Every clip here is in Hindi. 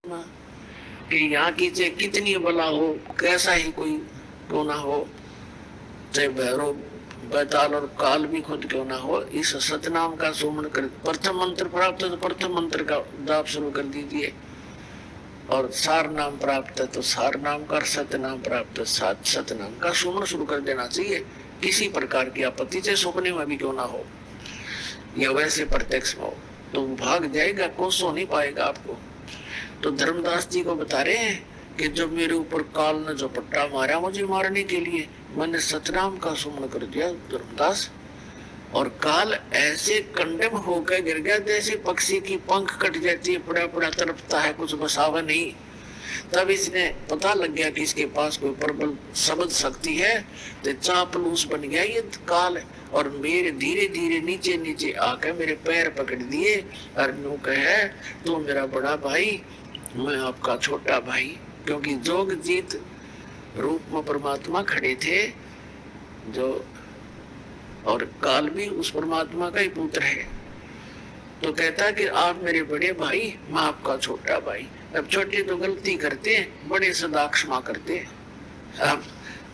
कि यहाँ की चाहे कितनी बला हो, कैसा ही कोई क्यों ना हो, चाहे भैरव बैताल और काल भी खुद क्यों ना हो, इस सतनाम का सुमन कर। प्रथम मंत्र प्राप्त है तो प्रथम मंत्र का जाप शुरू कर दीजिए, और सार नाम प्राप्त है तो सार नाम का, सतनाम प्राप्त है सतनाम का सुमन शुरू कर देना चाहिए। किसी प्रकार की आपत्ति चाहे सपने में भी क्यों ना हो या वैसे प्रत्यक्ष में हो, तो भाग जाएगा, कोसो नहीं पाएगा आपको। तो धर्मदास जी को बता रहे हैं कि जब मेरे ऊपर काल ने जो पट्टा मारा मुझे मारने के लिए, मैंने सतनाम का सुमन कर दिया धर्मदास, और काल ऐसे कंडम होकर गिर गया जैसे पक्षी की पंख कट जाती है, पड़ा पड़ा तड़पता है, कुछ बसावा नहीं। तब इसने पता लग गया कि इसके पास कोई प्रबल शब्द शक्ति है, तो चापलूस बन गया ये काल, और मेरे धीरे धीरे नीचे नीचे आकर मेरे पैर पकड़ दिए और नु कहे तू मेरा बड़ा भाई, मैं आपका छोटा भाई। क्योंकि जोग जीत रूप में परमात्मा खड़े थे जो, और काल भी उस परमात्मा का ही पुत्र है, तो कहता कि आप मेरे बड़े भाई, मैं आपका छोटा भाई। अब छोटे तो गलती करते हैं, बड़े सदा क्षमा करते हैं। अब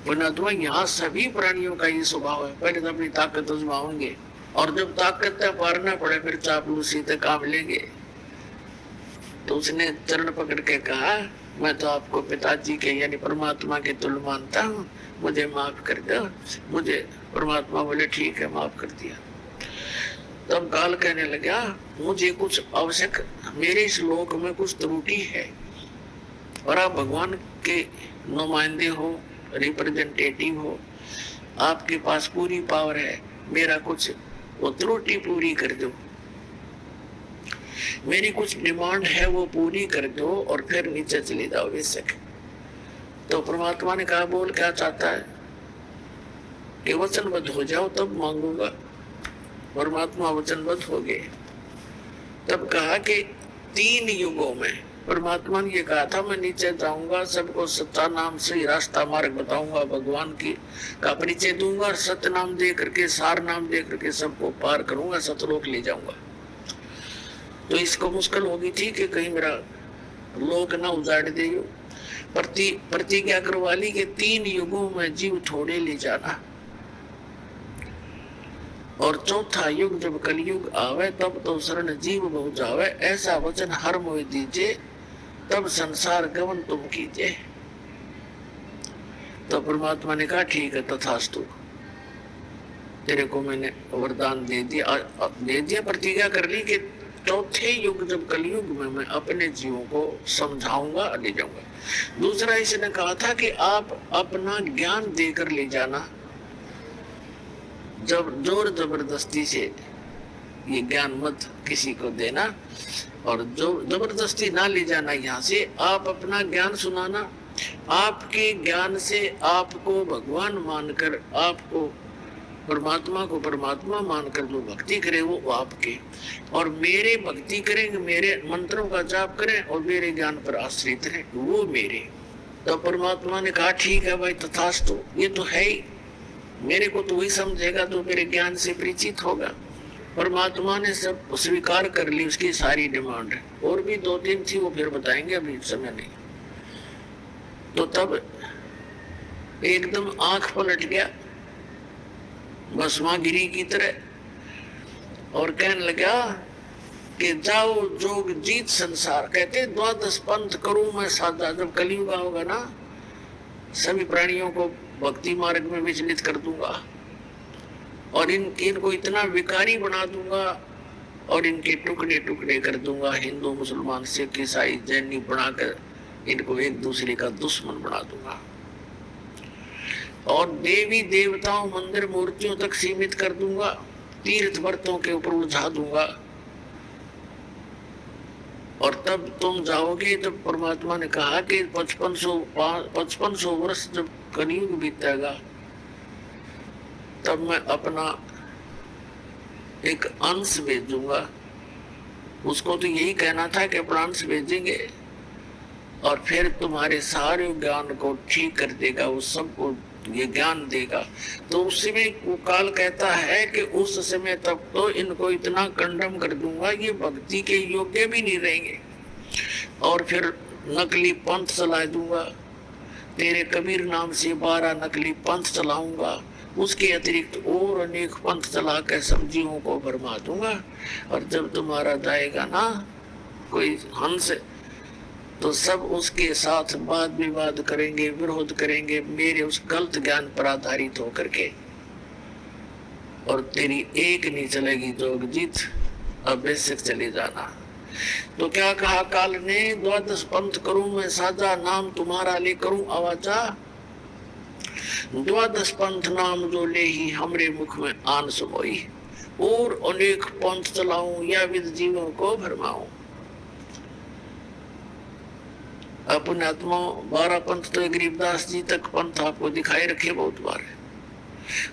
बना तो यहाँ सभी प्राणियों का ये स्वभाव है, पहले तो अपनी ताकत आजमाओगे, और जब ताकत तक पारना पड़े फिर चापलूसी तक काम लेंगे। तो उसने चरण पकड़ के कहा, मैं तो आपको पिताजी के यानी परमात्मा के तुल्य मानता हूँ, मुझे माफ कर दो। मुझे परमात्मा बोले ठीक है, माफ कर दिया। तब काल कहने लगा, मुझे कुछ आवश्यक, मेरे इस लोक में कुछ त्रुटि है, और आप भगवान के नुमाइंदे हो, रिप्रेजेंटेटिव हो, आपके पास पूरी पावर है, मेरा कुछ वो त्रुटि पूरी कर दो, मेरी कुछ डिमांड है वो पूरी कर दो, और फिर नीचे चले जाओ बेशक। तो परमात्मा ने कहा, बोल क्या चाहता है कि वचनबद्ध हो जाओ तब मांगूंगा। परमात्मा वचनबद्ध हो गए। तब कहा कि 3 युगों में परमात्मा ने ये कहा था, मैं नीचे जाऊंगा, सबको सच्चा नाम से रास्ता मार्ग बताऊंगा, भगवान की का परिचय दूंगा, सत्य नाम दे करके, सार नाम दे करके सबको पार करूंगा, सतलोक ले जाऊंगा। तो इसको मुश्किल होगी थी कि कहीं मेरा लोक ना उजाड़ दे। प्रतिज्ञा करवा ली कि 3 युगों में जीव थोड़े ले जाना, और चौथा युग जब कलयुग आवे तब तो शरण जीव बहु जावे, ऐसा वचन हर मोह दीजिए, तब संसार गमन तुम कीजिए। तो परमात्मा ने कहा ठीक है तथास्तु, तेरे को मैंने वरदान दे दिया, प्रतिज्ञा कर ली कि चौथे युग जब कलयुग में मैं अपने जीवों को समझाऊंगा, ले जाऊंगा। दूसरा इसने कहा था कि आप अपना ज्ञान देकर ले जाना, जब जोर जबरदस्ती से ये ज्ञान मत किसी को देना, और जो जबरदस्ती ना ले जाना यहाँ से, आप अपना ज्ञान सुनाना, आपके ज्ञान से आपको भगवान मानकर, आपको परमात्मा को परमात्मा मानकर जो भक्ति करे वो आपके, और मेरे भक्ति करेंगे, मेरे मंत्रों का जाप करें और मेरे ज्ञान पर आश्रित रहे, वो मेरे। तो परमात्मा ने कहा ठीक है भाई तथास्तु, ये तो है ही, मेरे को तो वही समझेगा जो मेरे ज्ञान से परिचित होगा। परमात्मा ने सब स्वीकार कर ली, उसकी सारी डिमांड। और भी 2-3 थी, वो फिर बताएंगे, अभी समय नहीं। तो तब एकदम आंख पलट गया भस्मागिरी की तरह, और कहने लगा कि जाओ जोग जीत संसार। कहते 12 पंथ करूं मैं साधा, जब कलयुग होगा ना, सभी प्राणियों को भक्ति मार्ग में विचलित कर दूंगा, और इनको इतना विकारी बना दूंगा, और इनके टुकड़े टुकड़े कर दूंगा, हिंदू मुसलमान सिख ईसाई जैनी बनाकर इनको एक दूसरे का दुश्मन बना दूंगा, और देवी देवताओं मंदिर मूर्तियों तक सीमित कर दूंगा, तीर्थ व्रतों के ऊपर उलझा दूंगा। और तब तुम जाओगे, जब परमात्मा ने कहा कि 5500 वर्ष जब कलयुग बीतेगा, तब मैं अपना एक अंश भेजूंगा। उसको तो यही कहना था कि अपना अंश भेजेंगे, और फिर तुम्हारे सारे ज्ञान को ठीक कर देगा, वो सबको ये ज्ञान देगा। तो उस समय वो काल कहता है कि उस समय तक तो इनको इतना कंडम कर दूंगा, ये भक्ति के योग्य भी नहीं रहेंगे। और फिर नकली पंथ चला दूंगा, तेरे कबीर नाम से 12 नकली पंथ चलाऊंगा, उसके अतिरिक्त और अनेक पंथ चला कर सब्जियों को भरमा दूंगा। और जब तुम्हारा जाएगा ना कोई हंस, तो सब उसके साथ वाद विवाद करेंगे, विरोध करेंगे मेरे उस गलत ज्ञान पर आधारित होकर के, और तेरी एक नहीं चलेगी जोगजीत, अब बेशक चले जाना। तो क्या कहा काल ने, 12 पंथ करूं मैं साजा, नाम तुम्हारा ले करूं आवाजा, 12 पंथ नाम जो ले ही हमरे मुख में आन समोई, और अनेक पंथ चलाऊं या विद जीवों को भरमाऊं। अपने आत्मा 12 पंथ तो गरीबदास जी तक पंथ आपको दिखाई रखे बहुत बार,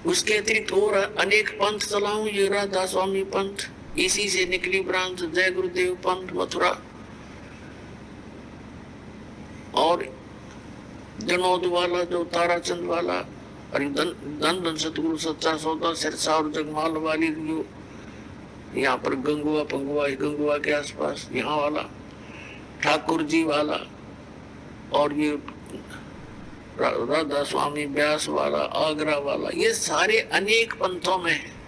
उसके अतिरिक्त और अनेक पंथ चलाऊं, ये राधा स्वामी पंथ, इसी से निकली ब्रांच जय गुरुदेव पंथ मथुरा, और जनोद वाला जो ताराचंद वाला, और धन धन सतगुरु सच्चा सौदा सिरसा और जगमाल वाली जो यहाँ पर गंगुआ पंगुआ, गंगुआ के आसपास यहाँ वाला ठाकुर जी वाला, और ये राधा स्वामी व्यास वाला, आगरा वाला, ये सारे अनेक पंथों में है।